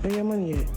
Where your money at?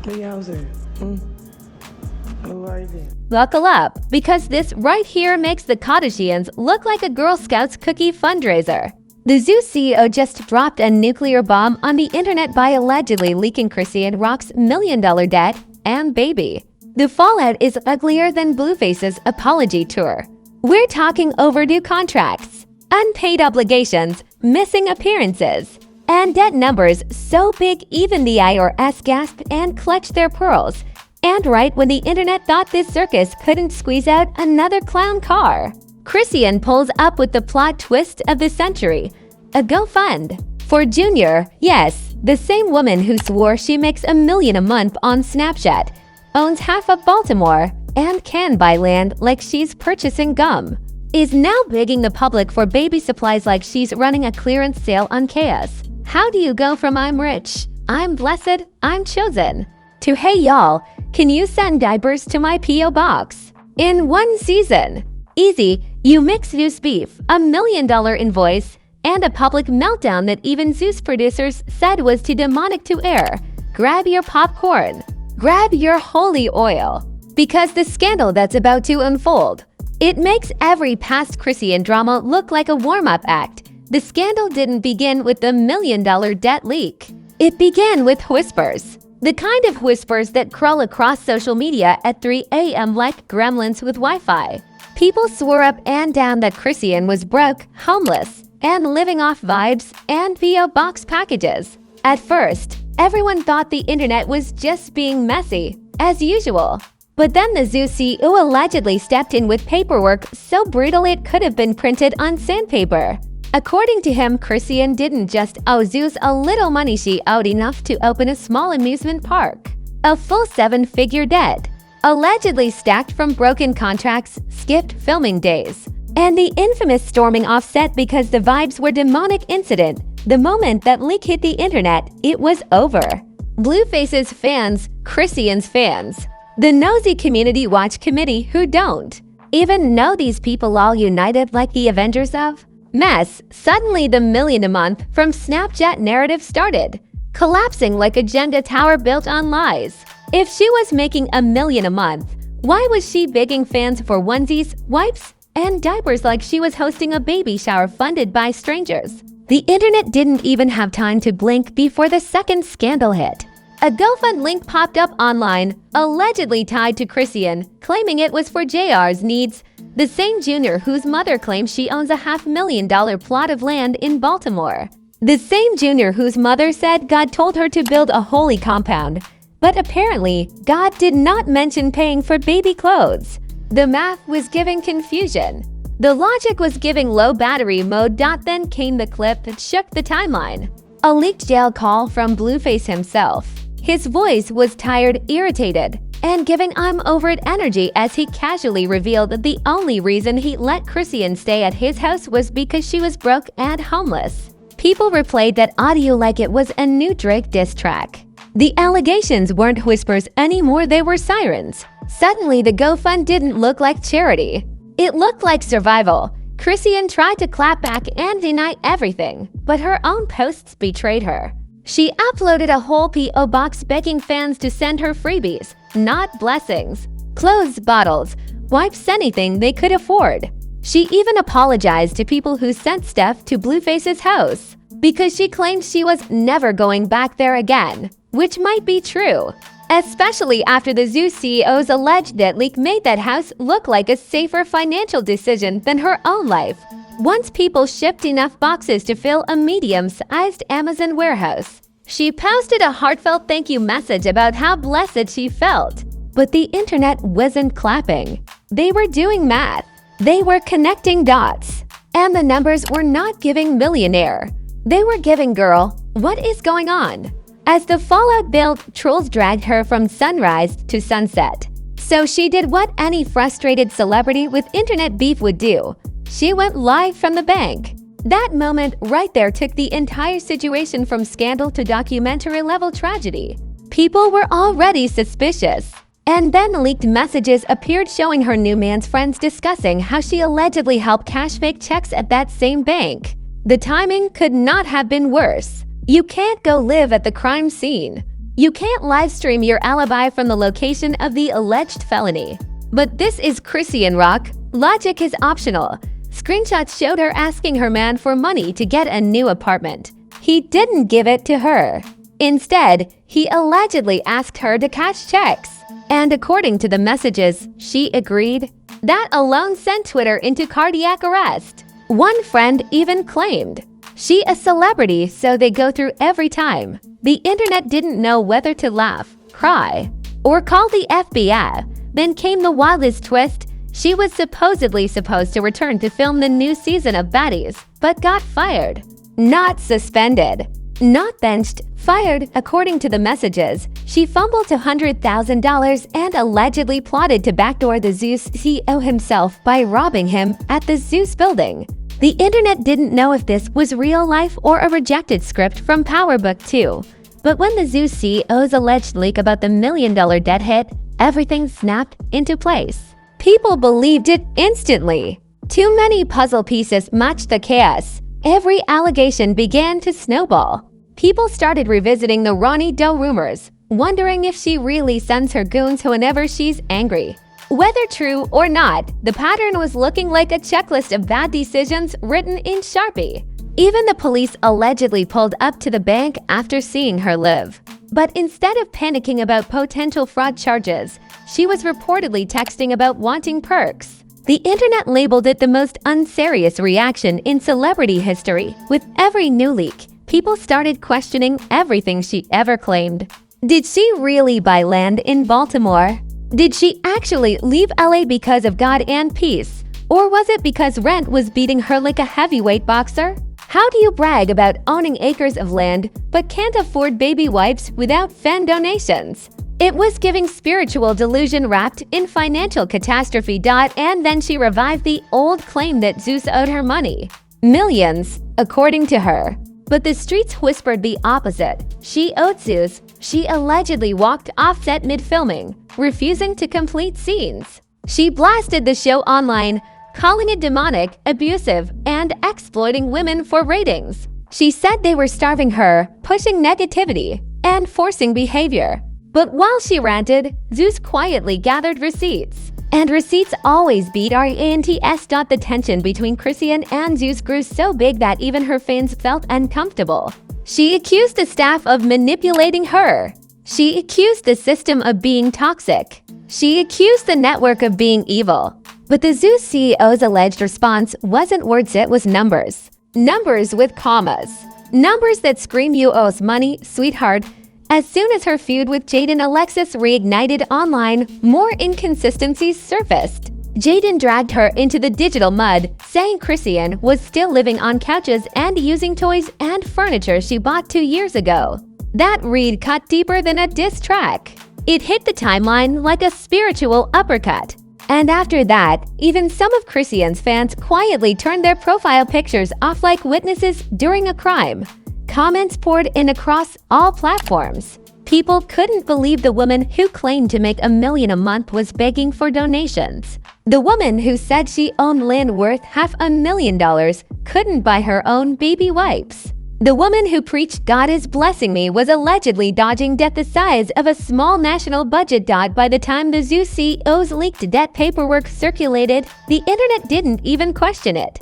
Where your house at? Who are you? Buckle up, because this right here makes the Kardashians look like a Girl Scouts cookie fundraiser. The Zeus CEO just dropped a nuclear bomb on the internet by allegedly leaking Chrisean Rock's million-dollar debt and baby. The fallout is uglier than Blueface's apology tour. We're talking overdue contracts, unpaid obligations, missing appearances, and debt numbers so big even the IRS gasped and clutched their pearls. And right when the internet thought this circus couldn't squeeze out another clown car, Chrisean pulls up with the plot twist of the century, a GoFund for Junior. Yes, the same woman who swore she makes $1 million a month on Snapchat, owns half of Baltimore, and can buy land like she's purchasing gum, is now begging the public for baby supplies like she's running a clearance sale on Chaos. How do you go from I'm rich, I'm blessed, I'm chosen, to hey y'all, can you send diapers to my P.O. box in one season? Easy, you mix Zeus beef, $1 million invoice, and a public meltdown that even Zeus producers said was too demonic to air. Grab your popcorn. Grab your holy oil. Because the scandal that's about to unfold, it makes every past Chrisean drama look like a warm-up act. The scandal didn't begin with the $1 million debt leak. It began with whispers. The kind of whispers that crawl across social media at 3 a.m. like gremlins with Wi-Fi. People swore up and down that Chrisean was broke, homeless, and living off vibes and P.O. box packages. At first, everyone thought the internet was just being messy, as usual. But then the Zeus CEO allegedly stepped in with paperwork so brutal it could have been printed on sandpaper. According to him, Chrisean didn't just owe Zeus a little money, she owed enough to open a small amusement park. A full 7-figure debt, allegedly stacked from broken contracts, skipped filming days, and the infamous storming off set because the vibes were demonic incident. The moment that leak hit the internet, it was over. Blueface's fans, Chrisean's fans, the nosy community watch committee who don't even know these people all united like the Avengers of mess. Suddenly the $1 million a month from Snapchat narrative started collapsing like a Jenga tower built on lies. If she was making $1 million a month, why was she begging fans for onesies, wipes, and diapers like she was hosting a baby shower funded by strangers? The internet didn't even have time to blink before the second scandal hit. A GoFund link popped up online, allegedly tied to Chrisean, claiming it was for JR's needs. The same Junior whose mother claims she owns a $500,000 plot of land in Baltimore. The same Junior whose mother said God told her to build a holy compound. But apparently, God did not mention paying for baby clothes. The math was giving confusion. The logic was giving low battery mode. Then came the clip that shook the timeline. A leaked jail call from Blueface himself. His voice was tired, irritated, and giving I'm over it energy as he casually revealed that the only reason he let Chrisean stay at his house was because she was broke and homeless. People replayed that audio like it was a new Drake diss track. The allegations weren't whispers anymore, they were sirens. Suddenly, the GoFund didn't look like charity. It looked like survival. Chrisean tried to clap back and deny everything, but her own posts betrayed her. She uploaded a whole P.O. box begging fans to send her freebies, not blessings, clothes, bottles, wipes, anything they could afford. She even apologized to people who sent stuff to Blueface's house because she claimed she was never going back there again, which might be true, especially after the Zeus CEO's alleged debt leak made that house look like a safer financial decision than her own life. Once people shipped enough boxes to fill a medium-sized Amazon warehouse, she posted a heartfelt thank you message about how blessed she felt. But the internet wasn't clapping. They were doing math. They were connecting dots. And the numbers were not giving millionaire. They were giving girl, what is going on? As the fallout built, trolls dragged her from sunrise to sunset. So she did what any frustrated celebrity with internet beef would do. She went live from the bank. That moment right there took the entire situation from scandal to documentary-level tragedy. People were already suspicious. And then leaked messages appeared showing her new man's friends discussing how she allegedly helped cash fake checks at that same bank. The timing could not have been worse. You can't go live at the crime scene. You can't live stream your alibi from the location of the alleged felony. But this is Chrisean Rock. Logic is optional. Screenshots showed her asking her man for money to get a new apartment. He didn't give it to her. Instead, he allegedly asked her to cash checks. And according to the messages, she agreed. That alone sent Twitter into cardiac arrest. One friend even claimed, "She a celebrity, so they go through every time." The internet didn't know whether to laugh, cry, or call the FBI. Then came the wildest twist. She was supposedly supposed to return to film the new season of Baddies, but got fired. Not suspended. Not benched, fired. According to the messages, she fumbled $100,000 and allegedly plotted to backdoor the Zeus CEO himself by robbing him at the Zeus building. The internet didn't know if this was real life or a rejected script from PowerBook 2. But when the Zeus CEO's alleged leak about the $1 million debt hit, everything snapped into place. People believed it instantly. Too many puzzle pieces matched the chaos. Every allegation began to snowball. People started revisiting the Ronnie Doe rumors, wondering if she really sends her goons whenever she's angry. Whether true or not, the pattern was looking like a checklist of bad decisions written in Sharpie. Even the police allegedly pulled up to the bank after seeing her live. But instead of panicking about potential fraud charges, she was reportedly texting about wanting perks. The internet labeled it the most unserious reaction in celebrity history. With every new leak, people started questioning everything she ever claimed. Did she really buy land in Baltimore? Did she actually leave LA because of God and peace? Or was it because rent was beating her like a heavyweight boxer? How do you brag about owning acres of land but can't afford baby wipes without fan donations? It was giving spiritual delusion wrapped in financial catastrophe. And then she revived the old claim that Zeus owed her money. Millions, according to her. But the streets whispered the opposite. She owed Zeus. She allegedly walked off set mid-filming, refusing to complete scenes. She blasted the show online, calling it demonic, abusive, and exploiting women for ratings. She said they were starving her, pushing negativity, and forcing behavior. But while she ranted, Zeus quietly gathered receipts. And receipts always beat rants. The tension between Chrisean and Zeus grew so big that even her fans felt uncomfortable. She accused the staff of manipulating her. She accused the system of being toxic. She accused the network of being evil. But the Zeus CEO's alleged response wasn't words, it was numbers. Numbers with commas. Numbers that scream you owe us money, sweetheart. As soon as her feud with Jaden Alexis reignited online, more inconsistencies surfaced. Jaden dragged her into the digital mud, saying Chrisean was still living on couches and using toys and furniture she bought 2 years ago. That read cut deeper than a diss track. It hit the timeline like a spiritual uppercut. And after that, even some of Chrisean's fans quietly turned their profile pictures off like witnesses during a crime. Comments poured in across all platforms. People couldn't believe the woman who claimed to make $1 million a month was begging for donations. The woman who said she owned land worth $500,000 couldn't buy her own baby wipes. The woman who preached "God is blessing me" was allegedly dodging debt the size of a small national budget. By the time the Zeus CEO's leaked debt paperwork circulated, the internet didn't even question it.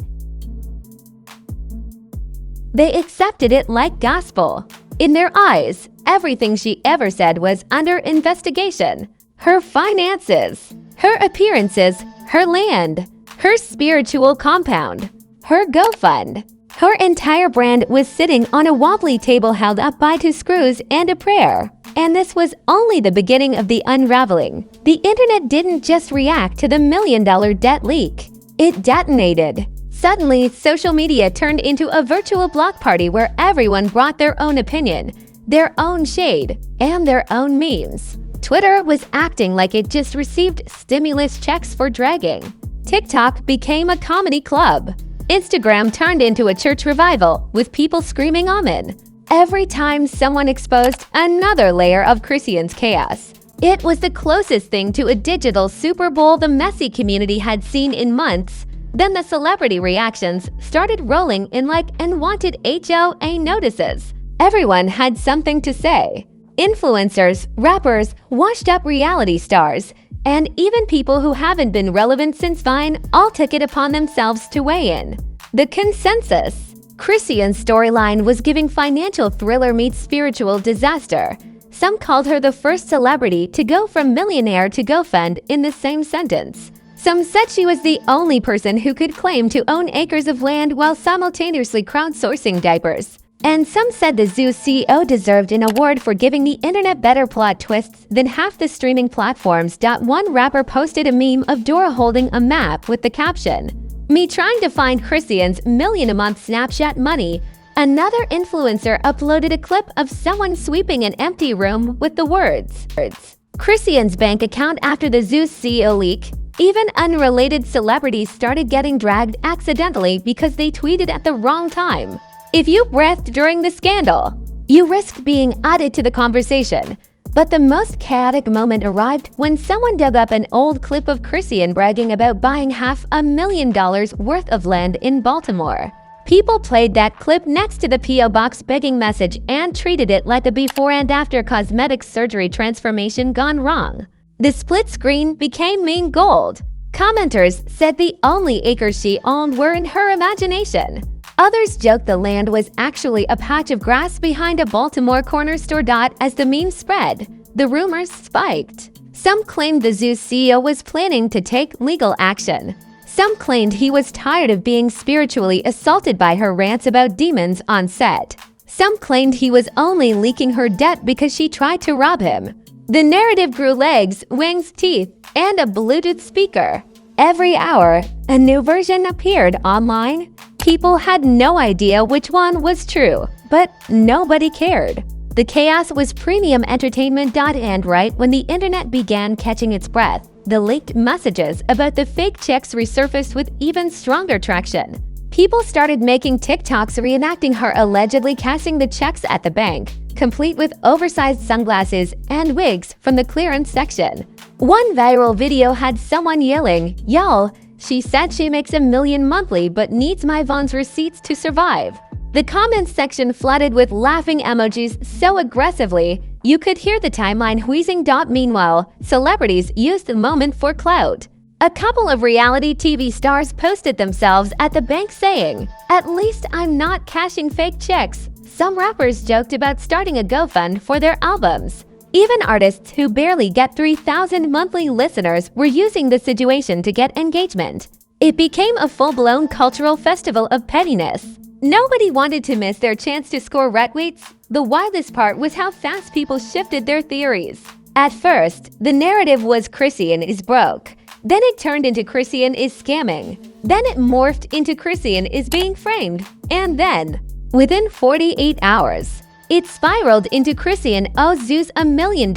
They accepted it like gospel. In their eyes, everything she ever said was under investigation. Her finances, her appearances, her land, her spiritual compound, her GoFund. Her entire brand was sitting on a wobbly table held up by 2 screws and a prayer. And this was only the beginning of the unraveling. The internet didn't just react to the $1 million debt leak. It detonated. Suddenly, social media turned into a virtual block party where everyone brought their own opinion, their own shade, and their own memes. Twitter was acting like it just received stimulus checks for dragging. TikTok became a comedy club. Instagram turned into a church revival, with people screaming amen every time someone exposed another layer of Chrisean's chaos. It was the closest thing to a digital Super Bowl the messy community had seen in months. Then the celebrity reactions started rolling in like unwanted HOA notices. Everyone had something to say. Influencers, rappers, washed-up reality stars, and even people who haven't been relevant since Vine all took it upon themselves to weigh in. The consensus. Chrisean's storyline was giving financial thriller meets spiritual disaster. Some called her the first celebrity to go from millionaire to GoFund in the same sentence. Some said she was the only person who could claim to own acres of land while simultaneously crowdsourcing diapers. And some said the Zeus CEO deserved an award for giving the internet better plot twists than half the streaming platforms. One rapper posted a meme of Dora holding a map with the caption, "Me trying to find Chrisean's million-a-month Snapchat money." Another influencer uploaded a clip of someone sweeping an empty room with the words, "Chrisean's bank account after the Zeus CEO leak." Even unrelated celebrities started getting dragged accidentally because they tweeted at the wrong time. If you breathed during the scandal, you risked being added to the conversation. But the most chaotic moment arrived when someone dug up an old clip of Chrisean bragging about buying $500,000 worth of land in Baltimore. People played that clip next to the P.O. Box begging message and treated it like a before and after cosmetic surgery transformation gone wrong. The split screen became meme gold. Commenters said the only acres she owned were in her imagination. Others joked the land was actually a patch of grass behind a Baltimore corner store. As the meme spread, the rumors spiked. Some claimed the Zeus CEO was planning to take legal action. Some claimed he was tired of being spiritually assaulted by her rants about demons on set. Some claimed he was only leaking her debt because she tried to rob him. The narrative grew legs, wings, teeth, and a Bluetooth speaker. Every hour, a new version appeared online. People had no idea which one was true, but nobody cared. The chaos was premium entertainment. And right when the internet began catching its breath, the leaked messages about the fake checks resurfaced with even stronger traction. People started making TikToks reenacting her allegedly cashing the checks at the bank, complete with oversized sunglasses and wigs from the clearance section. One viral video had someone yelling, "Y'all, she said she makes $1 million monthly but needs my Von's receipts to survive." The comments section flooded with laughing emojis so aggressively, you could hear the timeline wheezing. Meanwhile, celebrities used the moment for clout. A couple of reality TV stars posted themselves at the bank saying, "At least I'm not cashing fake checks." Some rappers joked about starting a GoFund for their albums. Even artists who barely get 3,000 monthly listeners were using the situation to get engagement. It became a full-blown cultural festival of pettiness. Nobody wanted to miss their chance to score retweets. The wildest part was how fast people shifted their theories. At first, the narrative was Chrisean is broke. Then it turned into Chrisean is scamming. Then it morphed into Chrisean is being framed. And then, within 48 hours, it spiraled into Chrisean owes Zeus $1 million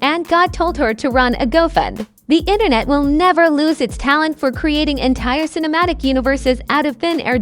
and God told her to run a GoFund. The internet will never lose its talent for creating entire cinematic universes out of thin air.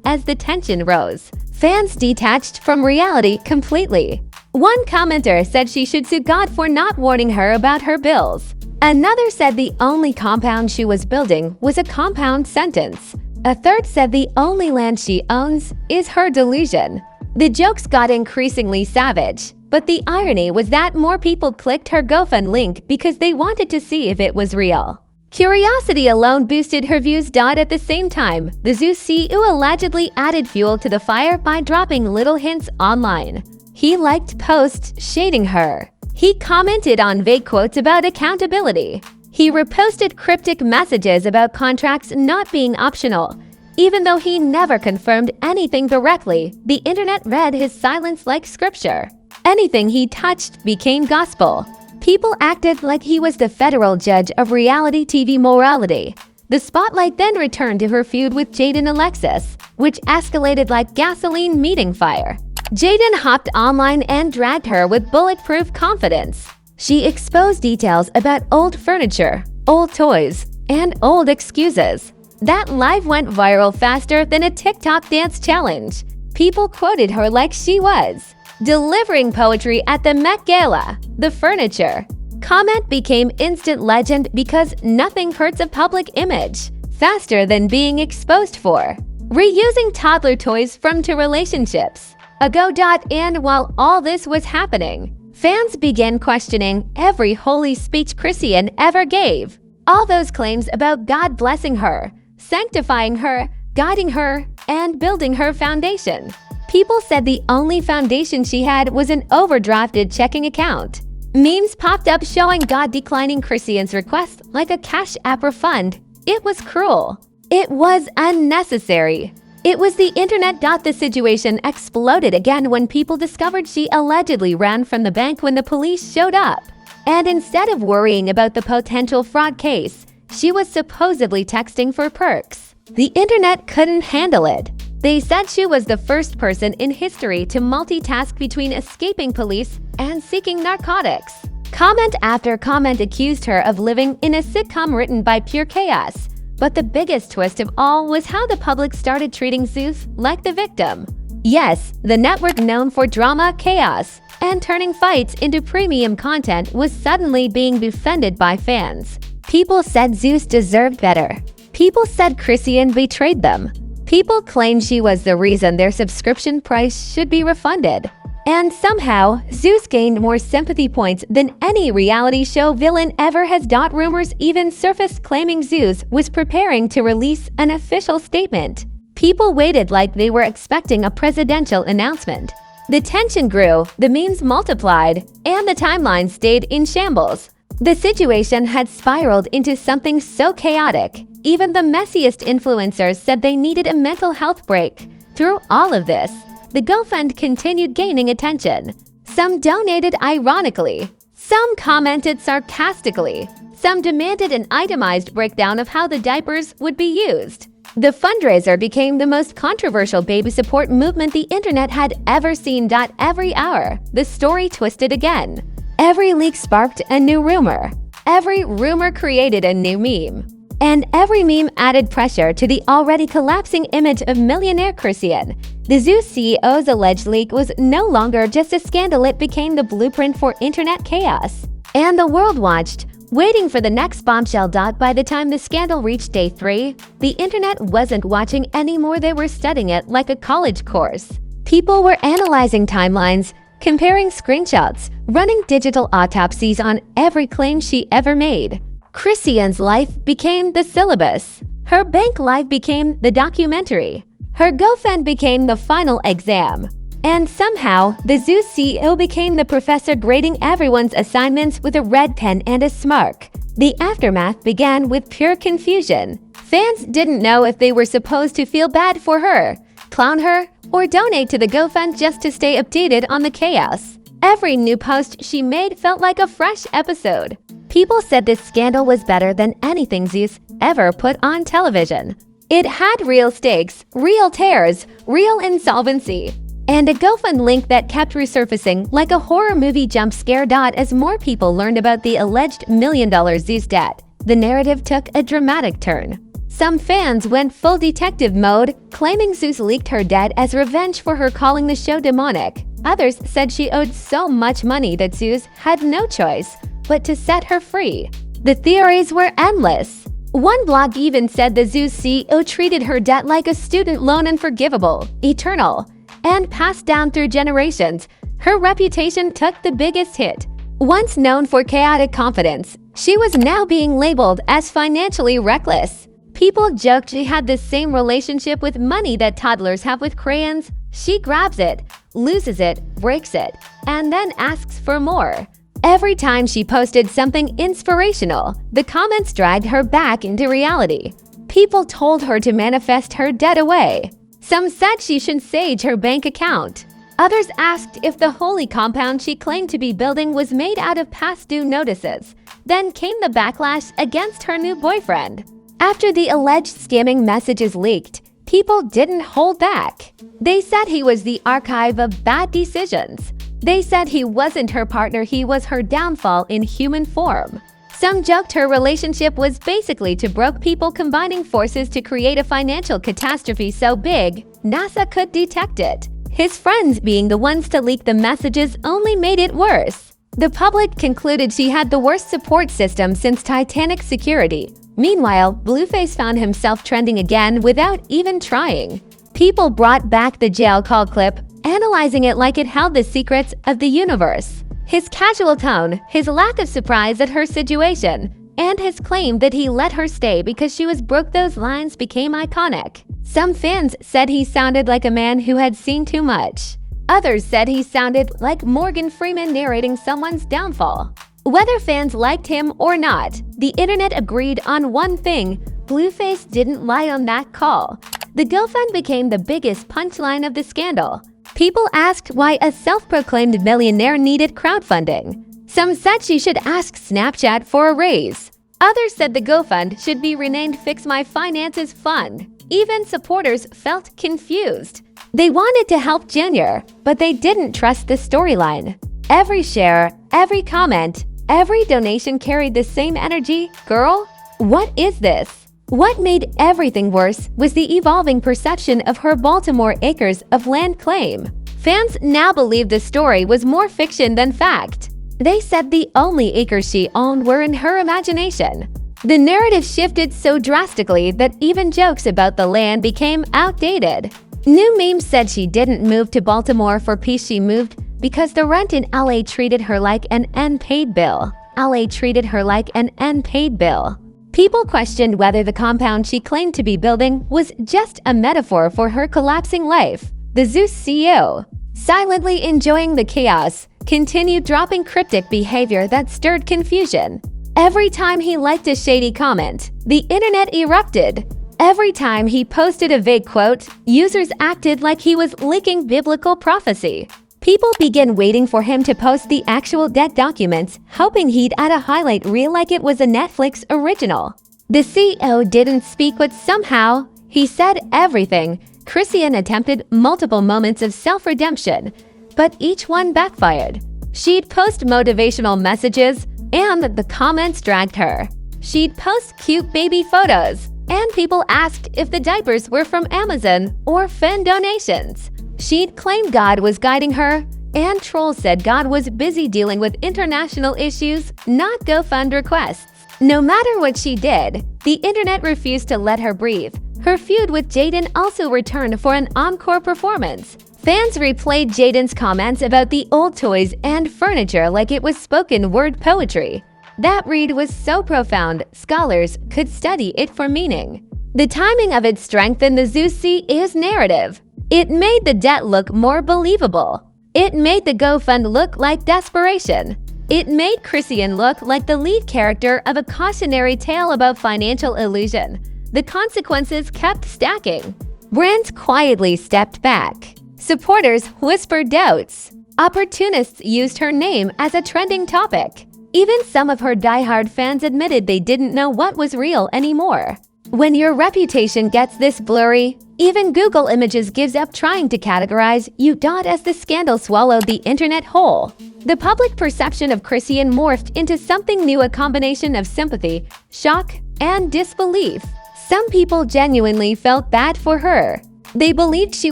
As the tension rose, fans detached from reality completely. One commenter said she should sue God for not warning her about her bills. Another said the only compound she was building was a compound sentence. A third said the only land she owns is her delusion. The jokes got increasingly savage, but the irony was that more people clicked her GoFund link because they wanted to see if it was real. Curiosity alone boosted her views. At the same time, the Zeus CEO allegedly added fuel to the fire by dropping little hints online. He liked posts shading her. He commented on vague quotes about accountability. He reposted cryptic messages about contracts not being optional. Even though he never confirmed anything directly, the internet read his silence like scripture. Anything he touched became gospel. People acted like he was the federal judge of reality TV morality. The spotlight then returned to her feud with Jaden Alexis, which escalated like gasoline meeting fire. Jaden hopped online and dragged her with bulletproof confidence. She exposed details about old furniture, old toys, and old excuses. That live went viral faster than a TikTok dance challenge. People quoted her like she was delivering poetry at the Met Gala. The furniture comment became instant legend because nothing hurts a public image faster than being exposed for reusing toddler toys from to relationships. ago. And while all this was happening, fans began questioning every holy speech Chrisean ever gave. All those claims about God blessing her, sanctifying her, guiding her, and building her foundation. People said the only foundation she had was an overdrafted checking account. Memes popped up showing God declining Chrisean's request like a Cash App refund. It was cruel. It was unnecessary. It was the internet. The situation exploded again when people discovered she allegedly ran from the bank when the police showed up. And instead of worrying about the potential fraud case, she was supposedly texting for perks. The internet couldn't handle it. They said she was the first person in history to multitask between escaping police and seeking narcotics. Comment after comment accused her of living in a sitcom written by pure chaos. But the biggest twist of all was how the public started treating Zeus like the victim. Yes, the network known for drama, chaos, and turning fights into premium content was suddenly being defended by fans. People said Zeus deserved better. People said Chrisean betrayed them. People claimed she was the reason their subscription price should be refunded. And somehow, Zeus gained more sympathy points than any reality show villain ever has. Rumors even surfaced claiming Zeus was preparing to release an official statement. People waited like they were expecting a presidential announcement. The tension grew, the memes multiplied, and the timeline stayed in shambles. The situation had spiraled into something so chaotic. Even the messiest influencers said they needed a mental health break. Through all of this, the GoFund continued gaining attention. Some donated ironically, some commented sarcastically, some demanded an itemized breakdown of how the diapers would be used. The fundraiser became the most controversial baby support movement the internet had ever seen. Every hour, the story twisted again. Every leak sparked a new rumor. Every rumor created a new meme. And every meme added pressure to the already collapsing image of millionaire Chrisean. The Zeus CEO's alleged leak was no longer just a scandal, it became the blueprint for internet chaos. And the world watched, waiting for the next bombshell. By the time the scandal reached day 3, the internet wasn't watching anymore, they were studying it like a college course. People were analyzing timelines, comparing screenshots, running digital autopsies on every claim she ever made. Chrisean's life became the syllabus. Her bank life became the documentary. Her GoFund became the final exam. And somehow, the Zeus CEO became the professor grading everyone's assignments with a red pen and a smirk. The aftermath began with pure confusion. Fans didn't know if they were supposed to feel bad for her, clown her, or donate to the GoFund just to stay updated on the chaos. Every new post she made felt like a fresh episode. People said this scandal was better than anything Zeus ever put on television. It had real stakes, real tears, real insolvency, and a GoFund link that kept resurfacing like a horror movie jump scare. As more people learned about the alleged $1 million Zeus debt, the narrative took a dramatic turn. Some fans went full detective mode, claiming Zeus leaked her debt as revenge for her calling the show demonic. Others said she owed so much money that Zeus had no choice but to set her free. The theories were endless. One blog even said the Zeus CEO treated her debt like a student loan, unforgivable, eternal, and passed down through generations. Her reputation took the biggest hit. Once known for chaotic confidence, she was now being labeled as financially reckless. People joked she had the same relationship with money that toddlers have with crayons. She grabs it, loses it, breaks it, and then asks for more. Every time she posted something inspirational, the comments dragged her back into reality. People told her to manifest her debt away. Some said she should sage her bank account. Others asked if the holy compound she claimed to be building was made out of past due notices. Then came the backlash against her new boyfriend. After the alleged scamming messages leaked, people didn't hold back. They said he was the archive of bad decisions. They said he wasn't her partner, he was her downfall in human form. Some joked her relationship was basically two broke people combining forces to create a financial catastrophe so big, NASA could detect it. His friends being the ones to leak the messages only made it worse. The public concluded she had the worst support system since Titanic security. Meanwhile, Blueface found himself trending again without even trying. People brought back the jail call clip, analyzing it like it held the secrets of the universe. His casual tone, his lack of surprise at her situation, and his claim that he let her stay because she was broke, those lines became iconic. Some fans said he sounded like a man who had seen too much. Others said he sounded like Morgan Freeman narrating someone's downfall. Whether fans liked him or not, the internet agreed on one thing: Blueface didn't lie on that call. The GoFund became the biggest punchline of the scandal. People asked why a self-proclaimed millionaire needed crowdfunding. Some said she should ask Snapchat for a raise. Others said the GoFund should be renamed Fix My Finances Fund. Even supporters felt confused. They wanted to help Junior, but they didn't trust the storyline. Every share, every comment, every donation carried the same energy. Girl, what is this? What made everything worse was the evolving perception of her Baltimore acres of land claim. Fans now believed the story was more fiction than fact. They said the only acres she owned were in her imagination. The narrative shifted so drastically that even jokes about the land became outdated. New memes said she didn't move to Baltimore for peace, she moved because the rent in LA treated her like an unpaid bill. LA treated her like an unpaid bill. People questioned whether the compound she claimed to be building was just a metaphor for her collapsing life. The Zeus CEO, silently enjoying the chaos, continued dropping cryptic behavior that stirred confusion. Every time he liked a shady comment, the internet erupted. Every time he posted a vague quote, users acted like he was leaking biblical prophecy. People began waiting for him to post the actual debt documents, hoping he'd add a highlight reel like it was a Netflix original. The CEO didn't speak, but somehow he said everything. Chrisean attempted multiple moments of self-redemption, but each one backfired. She'd post motivational messages, and the comments dragged her. She'd post cute baby photos, and people asked if the diapers were from Amazon or fan donations. She'd claim God was guiding her, and trolls said God was busy dealing with international issues, not GoFund requests. No matter what she did, the internet refused to let her breathe. Her feud with Jaden also returned for an encore performance. Fans replayed Jaden's comments about the old toys and furniture like it was spoken word poetry. That read was so profound, scholars could study it for meaning. The timing of it strengthened the Zeus CEO's narrative. It made the debt look more believable. It made the GoFund look like desperation. It made Chrisean look like the lead character of a cautionary tale about financial illusion. The consequences kept stacking. Brands quietly stepped back. Supporters whispered doubts. Opportunists used her name as a trending topic. Even some of her diehard fans admitted they didn't know what was real anymore. When your reputation gets this blurry, even Google Images gives up trying to categorize you. As the scandal swallowed the internet whole, the public perception of Chrisean morphed into something new, a combination of sympathy, shock, and disbelief. Some people genuinely felt bad for her. They believed she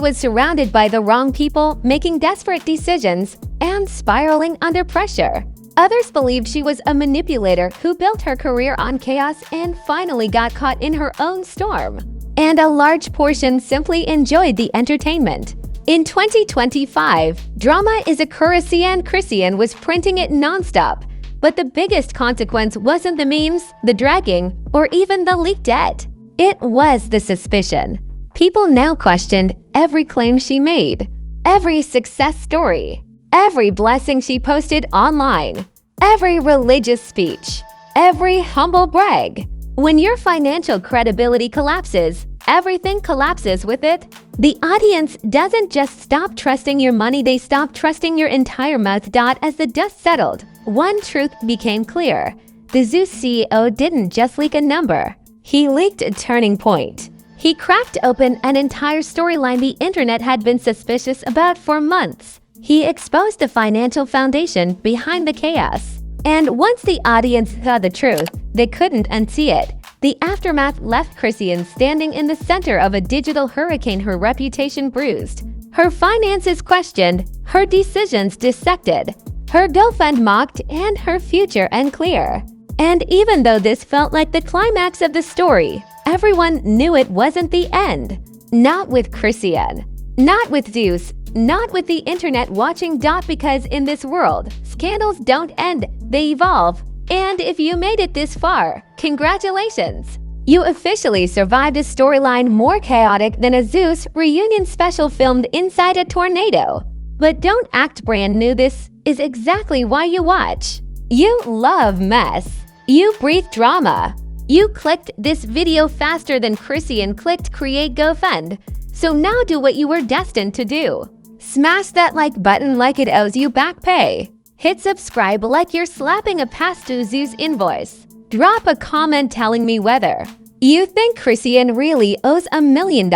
was surrounded by the wrong people, making desperate decisions and spiraling under pressure. Others believed she was a manipulator who built her career on chaos and finally got caught in her own storm. And a large portion simply enjoyed the entertainment. In 2025, drama is a currency and Chrisean was printing it nonstop. But the biggest consequence wasn't the memes, the dragging, or even the leaked debt. It was the suspicion. People now questioned every claim she made, every success story, every blessing she posted online, every religious speech, every humble brag. When your financial credibility collapses, everything collapses with it. The audience doesn't just stop trusting your money, they stop trusting your entire mouth. As the dust settled, one truth became clear. The Zeus CEO didn't just leak a number. He leaked a turning point. He cracked open an entire storyline the internet had been suspicious about for months. He exposed the financial foundation behind the chaos. And once the audience saw the truth, they couldn't unsee it. The aftermath left Chrisean standing in the center of a digital hurricane, her reputation bruised, her finances questioned, her decisions dissected, her GoFund mocked, and her future unclear. And even though this felt like the climax of the story, everyone knew it wasn't the end. Not with Chrisean, not with Zeus, Not with the internet watching. Because in this world, scandals don't end, they evolve. And if you made it this far, congratulations! You officially survived a storyline more chaotic than a Zeus reunion special filmed inside a tornado. But don't act brand new. This is exactly why you watch. You love mess. You breathe drama. You clicked this video faster than Chrisean clicked create GoFund. So now do what you were destined to do. Smash that like button like it owes you back pay. Hit subscribe like you're slapping a past due Zeus invoice. Drop a comment telling me whether you think Chrisean really owes $1 million,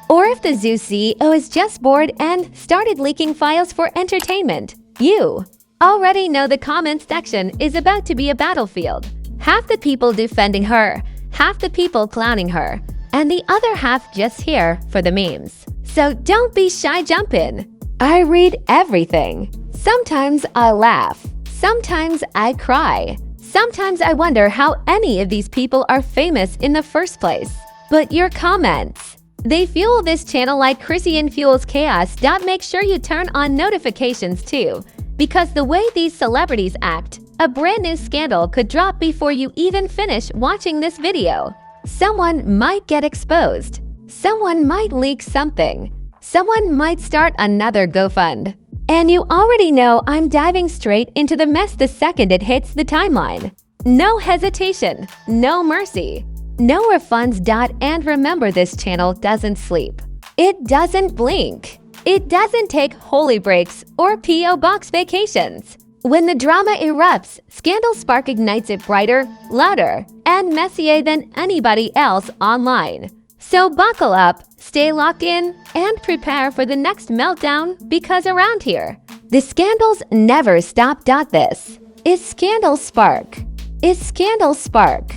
or if the Zeus CEO is just bored and started leaking files for entertainment. You already know the comment section is about to be a battlefield. Half the people defending her, half the people clowning her, and the other half just here for the memes. So don't be shy, jump in. I read everything. Sometimes I laugh. Sometimes I cry. Sometimes I wonder how any of these people are famous in the first place. But your comments, they fuel this channel like Chrisean fuels chaos. Make sure you turn on notifications too, because the way these celebrities act, a brand new scandal could drop before you even finish watching this video. Someone might get exposed. Someone might leak something. Someone might start another GoFund. And you already know I'm diving straight into the mess the second it hits the timeline. No hesitation, no mercy, no refunds. And remember, this channel doesn't sleep. It doesn't blink. It doesn't take holy breaks or P.O. box vacations. When the drama erupts, Scandal Spark ignites it brighter, louder, and messier than anybody else online. So buckle up, stay locked in, and prepare for the next meltdown, because around here, the scandals never stop. This is Scandal Spark. Is Scandal Spark.